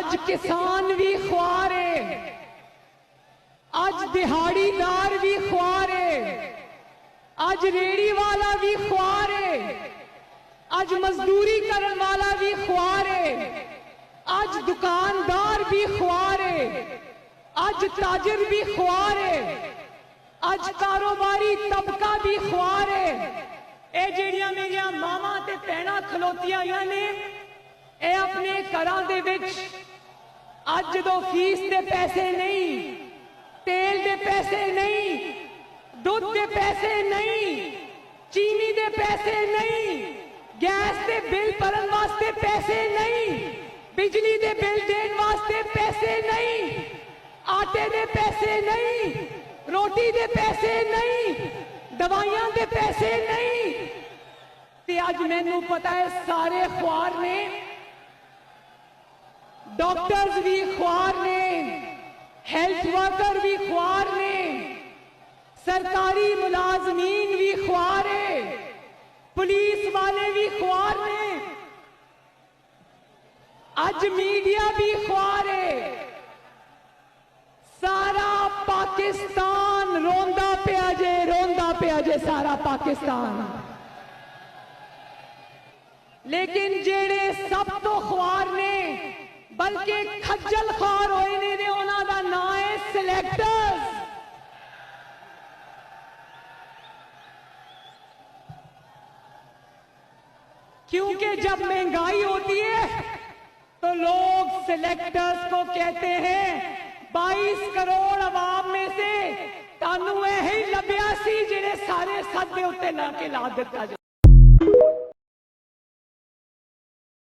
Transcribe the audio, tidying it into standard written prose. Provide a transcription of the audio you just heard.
अज किसान भी ख्वार है, अज दिहाड़ीदार भी ख्वार है, अज रेड़ी वाला भी ख्वार है, अज मजदूरी करने वाला भी ख्वार है, अज दुकानदार भी ख्वार है, अज ताजर भी ख्वार है, अज कारोबारी तबका भी ख्वार है। ਇਹ ਜਿਹੜੀਆਂ ਮੇਰੀਆਂ ਮਾਵਾਂ ਤੇ ਭੈਣਾਂ ਖਲੋਤੀਆਂ ਆਈਆਂ ਨੇ, ਇਹ ਆਪਣੇ ਘਰਾਂ ਦੇ ਵਿੱਚ ਅੱਜ ਜਦੋਂ ਫੀਸ ਦੇ ਪੈਸੇ ਨਹੀਂ, ਤੇਲ ਦੇ ਪੈਸੇ ਨਹੀਂ, ਦੁੱਧ ਦੇ ਪੈਸੇ ਨਹੀਂ, ਚੀਨੀ ਦੇ ਪੈਸੇ ਨਹੀਂ, ਗੈਸ ਦੇ ਬਿੱਲ ਭਰਨ ਵਾਸਤੇ ਪੈਸੇ ਨਹੀਂ, ਬਿਜਲੀ ਦੇ ਬਿੱਲ ਦੇਣ ਵਾਸਤੇ ਪੈਸੇ ਨਹੀਂ, ਆਟੇ ਦੇ ਪੈਸੇ ਨਹੀਂ, ਰੋਟੀ ਦੇ ਪੈਸੇ ਨਹੀਂ, दवाइयां दे पैसे नहीं। ते अज मैनू पता है सारे ख्वार ने, डॉक्टर्स भी ख्वार ने, हेल्थ वर्कर भी ख्वार ने, सरकारी मुलाजमीन भी ख्वार है, पुलिस वाले भी ख्वार ने, अज मीडिया भी ख्वार है। सारा पाकिस्तान रोंदा पिया जे, रोंदा पिया जे सारा पाकिस्तान। लेकिन जेड़े सब तो ख्वार ने बल्कि खज्जल ख्वार होए ने उन्हां दा नाम है सिलेक्टर्स। क्योंकि जब महंगाई होती है तो लोग सिलेक्टर्स को कहते हैं 22 करोड़ आवाम में से तानू यही लभ्या सी जिहड़े सारे सद दे उत्ते ला के ला दिता।